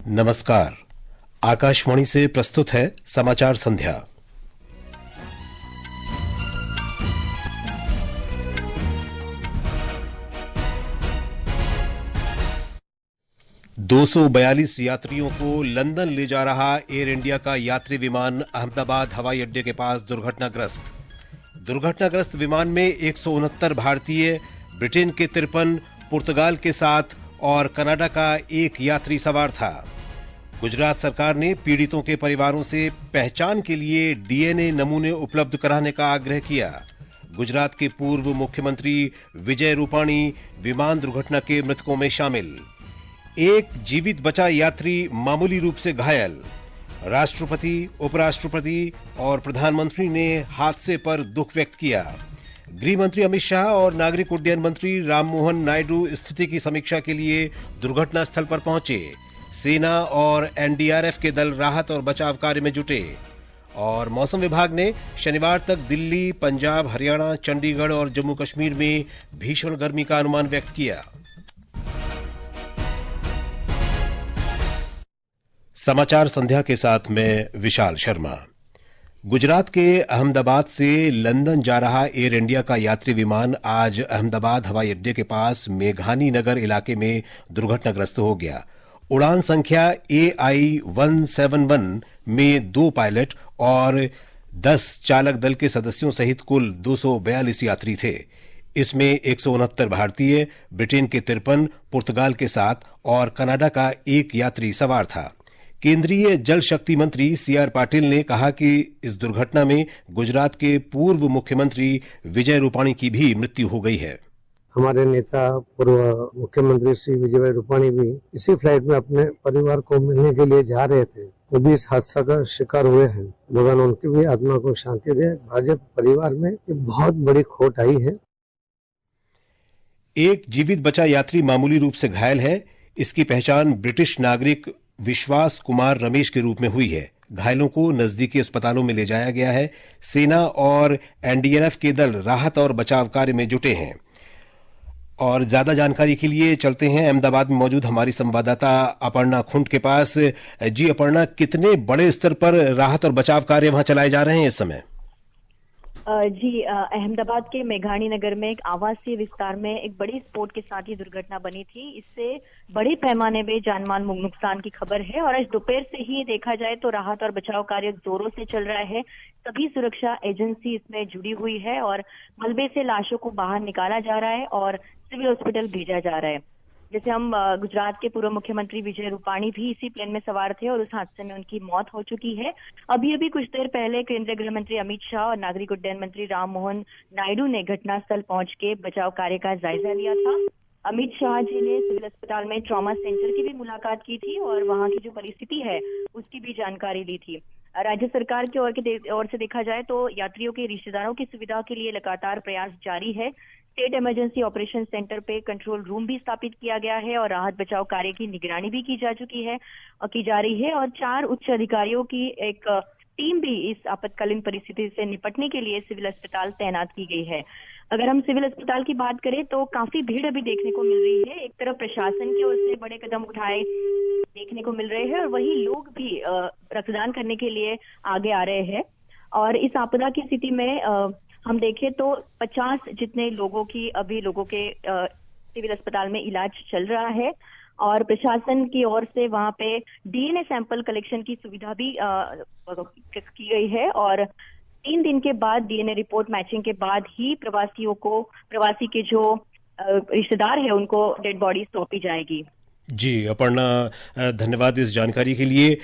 नमस्कार। आकाशवाणी से प्रस्तुत है समाचार संध्या। दो 242 यात्रियों को लंदन ले जा रहा एयर इंडिया का यात्री विमान अहमदाबाद हवाई अड्डे के पास दुर्घटनाग्रस्त विमान में 169 भारतीय, ब्रिटेन के 53, पुर्तगाल के 7 और कनाडा का एक यात्री सवार था। गुजरात सरकार ने पीड़ितों के परिवारों से पहचान के लिए डीएनए नमूने उपलब्ध कराने का आग्रह किया। गुजरात के पूर्व मुख्यमंत्री विजय रूपाणी विमान दुर्घटना के मृतकों में शामिल। एक जीवित बचा यात्री मामूली रूप से घायल। राष्ट्रपति, उपराष्ट्रपति और प्रधानमंत्री ने हादसे पर दुख व्यक्त किया। गृह मंत्री अमित शाह और नागरिक उड्डयन मंत्री राममोहन नायडू स्थिति की समीक्षा के लिए दुर्घटना स्थल पर पहुंचे। सेना और एनडीआरएफ के दल राहत और बचाव कार्य में जुटे। और मौसम विभाग ने शनिवार तक दिल्ली, पंजाब, हरियाणा, चंडीगढ़ और जम्मू कश्मीर में भीषण गर्मी का अनुमान व्यक्त किया। समाचार संध्या के साथ मैं विशाल शर्मा। गुजरात के अहमदाबाद से लंदन जा रहा एयर इंडिया का यात्री विमान आज अहमदाबाद हवाई अड्डे के पास मेघानी नगर इलाके में दुर्घटनाग्रस्त हो गया। उड़ान संख्या AI-171 में 2 पायलट और 10 चालक दल के सदस्यों सहित कुल 242 यात्री थे। इसमें 169 भारतीय, ब्रिटेन के 53, पुर्तगाल के 7 और कनाडा का एक यात्री सवार था। केंद्रीय जल शक्ति मंत्री CR पाटिल ने कहा कि इस दुर्घटना में गुजरात के पूर्व मुख्यमंत्री विजय रूपाणी की भी मृत्यु हो गई है। हमारे नेता पूर्व मुख्यमंत्री श्री विजय रूपाणी भी इसी फ्लाइट में अपने परिवार को मिलने के लिए जा रहे थे, वो भी इस हादसा का शिकार हुए हैं। भगवान उनकी भी आत्मा को शांति दे। भाजपा परिवार में बहुत बड़ी खोट आई है। एक जीवित बचा यात्री मामूली रूप से घायल है। इसकी पहचान ब्रिटिश नागरिक विश्वास कुमार रमेश के रूप में हुई है। घायलों को नजदीकी अस्पतालों में ले जाया गया है। सेना और एनडीआरएफ के दल राहत और बचाव कार्य में जुटे हैं। और ज्यादा जानकारी के लिए चलते हैं अहमदाबाद में मौजूद हमारी संवाददाता अपर्णा खुंट के पास। जी अपर्णा, कितने बड़े स्तर पर राहत और बचाव कार्य वहां चलाए जा रहे हैं इस समय? अहमदाबाद के मेघानी नगर में एक आवासीय विस्तार में एक बड़ी स्फोट के साथ ही दुर्घटना बनी थी। इससे बड़े पैमाने में जानमाल नुकसान की खबर है और आज दोपहर से ही देखा जाए तो राहत और बचाव कार्य जोरों से चल रहा है। सभी सुरक्षा एजेंसी इसमें जुड़ी हुई है और मलबे से लाशों को बाहर निकाला जा रहा है और सिविल हॉस्पिटल भेजा जा रहा है। जैसे हम गुजरात के पूर्व मुख्यमंत्री विजय रूपाणी भी इसी प्लेन में सवार थे और उस हादसे में उनकी मौत हो चुकी है। अभी कुछ देर पहले केंद्रीय गृह मंत्री अमित शाह और नागरिक उड्डयन मंत्री राममोहन नायडू ने घटनास्थल पहुंच के बचाव कार्य का जायजा लिया था। अमित शाह जी ने सिविल अस्पताल में ट्रॉमा सेंटर की भी मुलाकात की थी और वहां की जो परिस्थिति है उसकी भी जानकारी ली थी। राज्य सरकार की ओर से देखा जाए तो यात्रियों के रिश्तेदारों की सुविधा के लिए लगातार प्रयास जारी है। स्टेट इमरजेंसी ऑपरेशन सेंटर पे कंट्रोल रूम भी स्थापित किया गया है और राहत बचाव कार्य की निगरानी भी की जा रही है और 4 उच्च अधिकारियों की एक टीम भी इस आपातकालीन परिस्थिति से निपटने के लिए सिविल अस्पताल तैनात की गई है। अगर हम सिविल अस्पताल की बात करें तो काफी भीड़ अभी देखने को मिल रही है। एक तरफ प्रशासन की ओर से बड़े कदम उठाए देखने को मिल रहे हैं और वही लोग भी रक्तदान करने के लिए आगे आ रहे हैं। और इस आपदा की स्थिति में हम देखें तो 50 जितने लोगों के सिविल अस्पताल में इलाज चल रहा है और प्रशासन की ओर से वहां पे डीएनए सैंपल कलेक्शन की सुविधा भी की गई है और 3 दिन के बाद डीएनए रिपोर्ट मैचिंग के बाद ही प्रवासी के जो रिश्तेदार है उनको डेड बॉडी सौंपी जाएगी। जी अपर्णा, धन्यवाद इस जानकारी के लिए।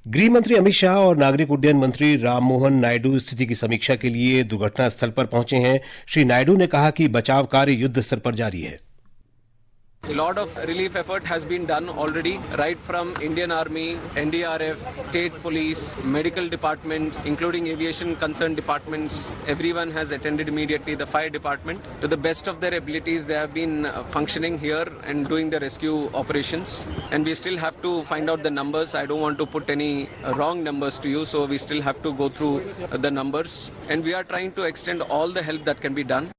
गृह मंत्री अमित शाह और नागरिक उड्डयन मंत्री राममोहन नायडू स्थिति की समीक्षा के लिए दुर्घटना स्थल पर पहुंचे हैं। श्री नायडू ने कहा कि बचाव कार्य युद्ध स्तर पर जारी है। A lot of relief effort has been done already, right from Indian Army, NDRF, state police, medical departments, including aviation concerned departments. Everyone has attended immediately. The fire department, to the best of their abilities, they have been functioning here and doing the rescue operations. And we still have to find out the numbers. I don't want to put any wrong numbers to you, so we still have to go through the numbers. And we are trying to extend all the help that can be done.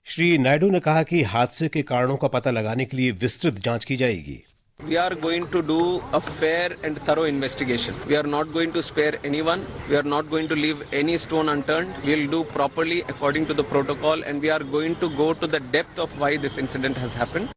Shri Naidu ने कहा कि हादसे के कारणों का पता लगाने के लिए विस्तृत जांच की जाएगी। We are going to do a fair and thorough investigation. We are not going to spare anyone. We are not going to leave any stone unturned. We will do properly according to the protocol, and we are going to go to the depth of why this incident has happened.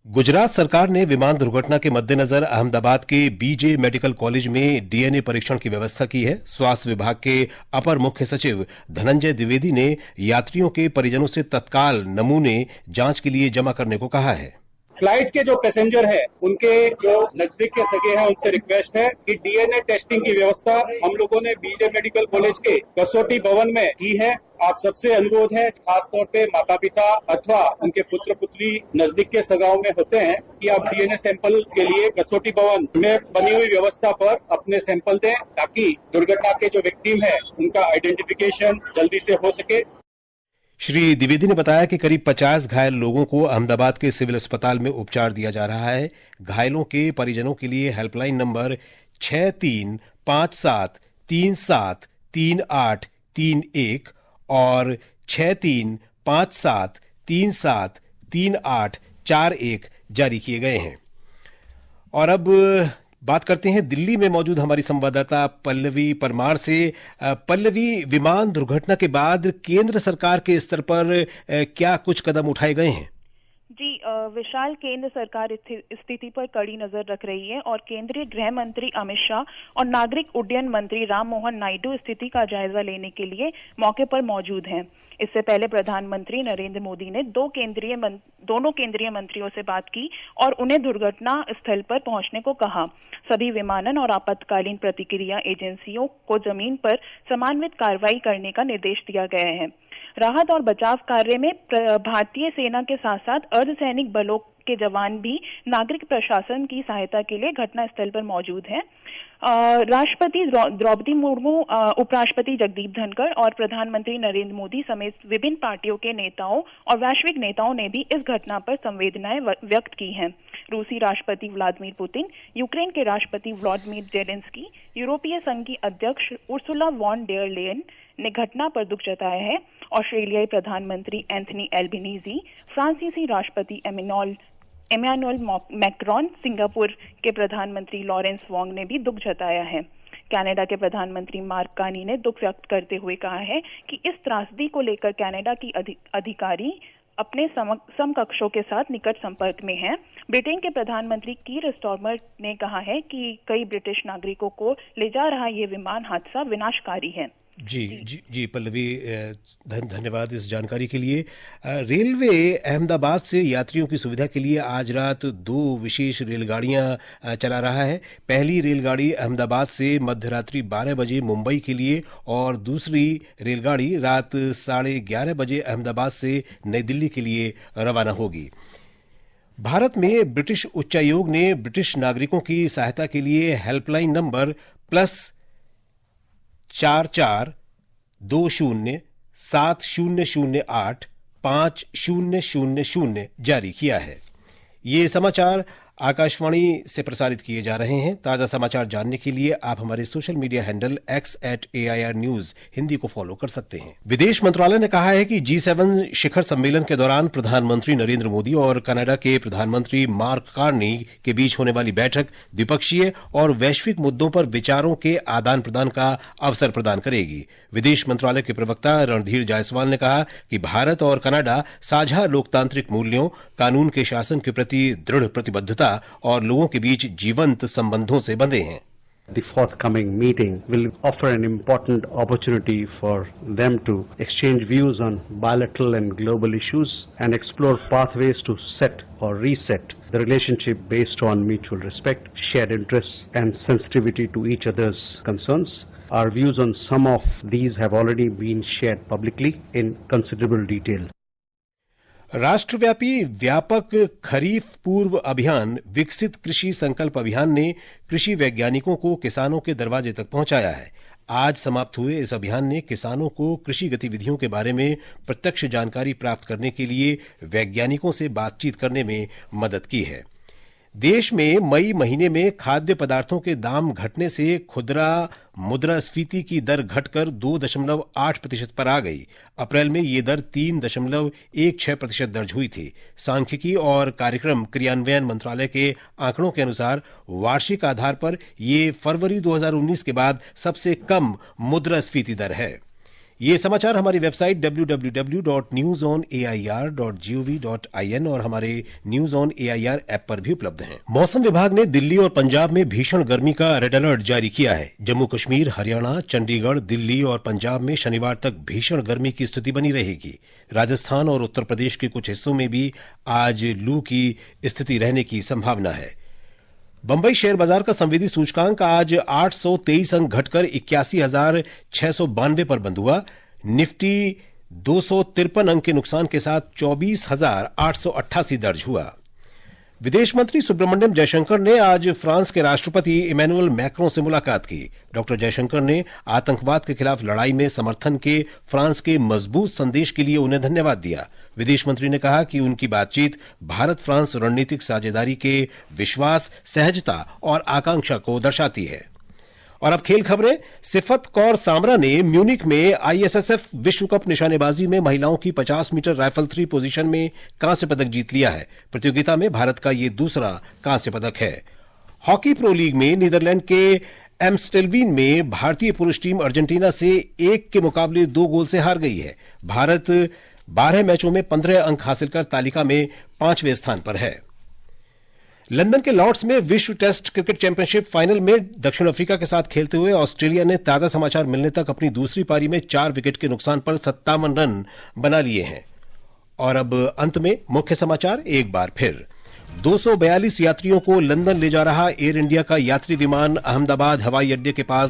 Gujarat सरकार ने विमान दुर्घटना के मद्देनजर अहमदाबाद के बीजे medical college में DNA परीक्षण की व्यवस्था की है। स्वास्थ्य विभाग के अपर मुख्य सचिव धनंजय द्विवेदी ने यात्रियों के परिजनों से तत्काल नमूने जांच के लिए जमा करने को कहा है। फ्लाइट के जो पैसेंजर है, उनके जो नजदीक के सगे हैं, उनसे रिक्वेस्ट है कि डीएनए टेस्टिंग की व्यवस्था हम लोगों ने बीजे मेडिकल कॉलेज के कसौटी भवन में की है। आप सबसे अनुरोध है, खास तौर पे माता पिता अथवा उनके पुत्र पुत्री नजदीक के सगाओं में होते हैं, कि आप डीएनए सैंपल के लिए कसौटी भवन में बनी हुई व्यवस्था पर अपने सैंपल दें, ताकि दुर्घटना के जो विक्टिम है उनका आइडेंटिफिकेशन जल्दी से हो सके। श्री द्विवेदी ने बताया कि करीब 50 घायल लोगों को अहमदाबाद के सिविल अस्पताल में उपचार दिया जा रहा है। घायलों के परिजनों के लिए हेल्पलाइन नंबर 6357373831 और 6357373841 जारी किए गए हैं। और अब बात करते हैं दिल्ली में मौजूद हमारी संवाददाता पल्लवी परमार से। पल्लवी, विमान दुर्घटना के बाद केंद्र सरकार के स्तर पर क्या कुछ कदम उठाए गए हैं? जी विशाल, केंद्र सरकार स्थिति पर कड़ी नजर रख रही है और केंद्रीय गृह मंत्री अमित शाह और नागरिक उड्डयन मंत्री राम मोहन नायडू स्थिति का जायजा लेने के लिए मौके पर मौजूद हैं। इससे पहले प्रधानमंत्री नरेंद्र मोदी ने दोनों केंद्रीय मंत्रियों से बात की और उन्हें दुर्घटना स्थल पर पहुंचने को कहा। सभी विमानन और आपातकालीन प्रतिक्रिया एजेंसियों को जमीन पर समन्वित कार्रवाई करने का निर्देश दिया गया है। राहत और बचाव कार्य में भारतीय सेना के साथ साथ अर्धसैनिक बलों के जवान भी नागरिक प्रशासन की सहायता के लिए घटनास्थल पर मौजूद हैं। राष्ट्रपति द्रौपदी मुर्मू, उपराष्ट्रपति जगदीप धनखड़ और प्रधानमंत्री नरेंद्र मोदी समेत विभिन्न पार्टियों के नेताओं और वैश्विक नेताओं ने भी इस घटना पर संवेदनाएं व्यक्त की हैं। रूसी राष्ट्रपति व्लादिमीर पुतिन, यूक्रेन के राष्ट्रपति व्लादिमीर जेलेंस्की, यूरोपीय संघ की अध्यक्ष उर्सुला वॉन डेर लेयन ने घटना पर दुख जताया है। ऑस्ट्रेलियाई प्रधानमंत्री एंथनी एल्बनीजी, फ्रांसीसी राष्ट्रपति एमेनुअल मैक्रोन, सिंगापुर के प्रधानमंत्री लॉरेंस वोंग ने भी दुख जताया है। कनाडा के प्रधानमंत्री मार्क कार्नी ने दुख व्यक्त करते हुए कहा है कि इस त्रासदी को लेकर कनाडा की अधिकारी अपने समकक्षों के साथ निकट संपर्क में हैं। ब्रिटेन के प्रधानमंत्री कीर स्टारमर ने कहा है कि कई ब्रिटिश नागरिकों को ले जा रहा ये विमान हादसा विनाशकारी है। जी पल्लवी, धन्यवाद इस जानकारी के लिए। रेलवे अहमदाबाद से यात्रियों की सुविधा के लिए आज रात 2 विशेष रेलगाड़ियां चला रहा है। पहली रेलगाड़ी अहमदाबाद से मध्यरात्रि 12 बजे मुंबई के लिए और दूसरी रेलगाड़ी रात 11:30 बजे अहमदाबाद से नई दिल्ली के लिए रवाना होगी। भारत में ब्रिटिश उच्चायोग ने ब्रिटिश नागरिकों की सहायता के लिए हेल्पलाइन नंबर +442070085000 जारी किया है। ये समाचार आकाशवाणी से प्रसारित किए जा रहे हैं। ताजा समाचार जानने के लिए आप हमारे social media handle x@AIR News Hindi को फॉलो कर सकते हैं। विदेश मंत्रालय ने कहा है कि G7 शिखर सम्मेलन के दौरान प्रधानमंत्री नरेंद्र मोदी और कनाडा के प्रधानमंत्री मार्क कार्नी के बीच होने वाली बैठक द्विपक्षीय और वैश्विक मुद्दों पर विचारों के आदान प्रदान का अवसर प्रदान करेगी। विदेश मंत्रालय के प्रवक्ता रणधीर जायसवाल ने कहा कि भारत और कनाडा साझा लोकतांत्रिक मूल्यों, कानून के शासन के प्रति दृढ़ प्रतिबद्धता और लोगों के बीच जीवंत संबंधों से बंधे हैं। The forthcoming meeting will offer an important opportunity for them to exchange views on bilateral and global issues and explore pathways to set or reset the relationship based on mutual respect, shared interests and sensitivity to each other's concerns. Our views on some of these have already been shared publicly in considerable detail. राष्ट्रव्यापी व्यापक खरीफ पूर्व अभियान विकसित कृषि संकल्प अभियान ने कृषि वैज्ञानिकों को किसानों के दरवाजे तक पहुंचाया है। आज समाप्त हुए इस अभियान ने किसानों को कृषि गतिविधियों के बारे में प्रत्यक्ष जानकारी प्राप्त करने के लिए वैज्ञानिकों से बातचीत करने में मदद की है। देश में मई महीने में खाद्य पदार्थों के दाम घटने से खुदरा मुद्रास्फीति की दर घटकर 2.8% पर आ गई। अप्रैल में ये दर 3.16% दर्ज हुई थी। सांख्यिकी और कार्यक्रम क्रियान्वयन मंत्रालय के आंकड़ों के अनुसार वार्षिक आधार पर ये फरवरी 2019 के बाद सबसे कम मुद्रास्फीति दर है। ये समाचार हमारी वेबसाइट www.newsonair.gov.in और हमारे न्यूज ऑन एआईआर ऐप पर भी उपलब्ध हैं। मौसम विभाग ने दिल्ली और पंजाब में भीषण गर्मी का रेड अलर्ट जारी किया है। जम्मू कश्मीर, हरियाणा, चंडीगढ़, दिल्ली और पंजाब में शनिवार तक भीषण गर्मी की स्थिति बनी रहेगी। राजस्थान और उत्तर प्रदेश के कुछ हिस्सों में भी आज लू की स्थिति रहने की संभावना है। बंबई शेयर बाजार का संवेदी सूचकांक आज 823 अंक घटकर 81,692 पर बंद हुआ। निफ्टी 253 अंक के नुकसान के साथ 24,888 दर्ज हुआ। विदेश मंत्री सुब्रमण्यम जयशंकर ने आज फ्रांस के राष्ट्रपति इमैनुअल मैक्रों से मुलाकात की। डॉक्टर जयशंकर ने आतंकवाद के खिलाफ लड़ाई में समर्थन के फ्रांस के मजबूत संदेश के लिए उन्हें धन्यवाद दिया। विदेश मंत्री ने कहा कि उनकी बातचीत भारत फ्रांस रणनीतिक साझेदारी के विश्वास, सहजता और आकांक्षा को दर्शाती है। और अब खेल खबरें। सिफत कौर सामरा ने म्यूनिक में आईएसएसएफ विश्व कप निशानेबाजी में महिलाओं की 50 मीटर राइफल थ्री पोजीशन में कांस्य पदक जीत लिया है। प्रतियोगिता में भारत का यह दूसरा कांस्य पदक है। हॉकी प्रो लीग में नीदरलैंड के एम्स्टेलवीन में भारतीय पुरुष टीम अर्जेंटीना से 1 के मुकाबले 2 गोल से हार गई है। भारत 12 मैचों में 15 अंक हासिल कर तालिका में 5वें स्थान पर है। लंदन के लॉर्ड्स में विश्व टेस्ट क्रिकेट चैंपियनशिप फाइनल में दक्षिण अफ्रीका के साथ खेलते हुए ऑस्ट्रेलिया ने ताजा समाचार मिलने तक अपनी दूसरी पारी में 4 विकेट के नुकसान पर 57 रन बना लिए हैं। और अब अंत में मुख्य समाचार एक बार फिर। 242 यात्रियों को लंदन ले जा रहा एयर इंडिया का यात्री विमान अहमदाबाद हवाई अड्डे के पास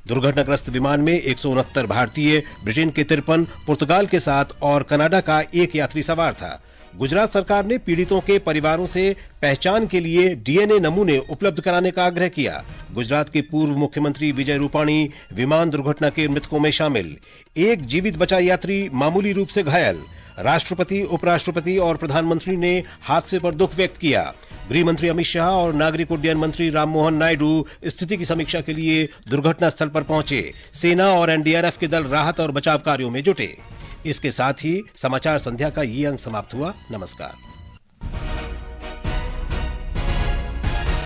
दुर्घटनाग्रस्त विमान में 169 भारतीय, ब्रिटेन के 53, पुर्तगाल के 7 और कनाडा का 1 यात्री सवार था। गुजरात सरकार ने पीड़ितों के परिवारों से पहचान के लिए डीएनए नमूने उपलब्ध कराने का आग्रह किया। गुजरात के पूर्व मुख्यमंत्री विजय रूपाणी विमान दुर्घटना के मृतकों में शामिल। 1 जीवित बचा यात्री मामूली रूप से घायल। राष्ट्रपति, उपराष्ट्रपति और प्रधानमंत्री ने हादसे पर दुख व्यक्त किया। गृह मंत्री अमित शाह और नागरिक उड्डयन मंत्री राममोहन नायडू स्थिति की समीक्षा के लिए दुर्घटना स्थल पर पहुंचे। सेना और एनडीआरएफ के दल राहत और बचाव कार्यों में जुटे। इसके साथ ही समाचार संध्या का ये अंक समाप्त हुआ। नमस्कार।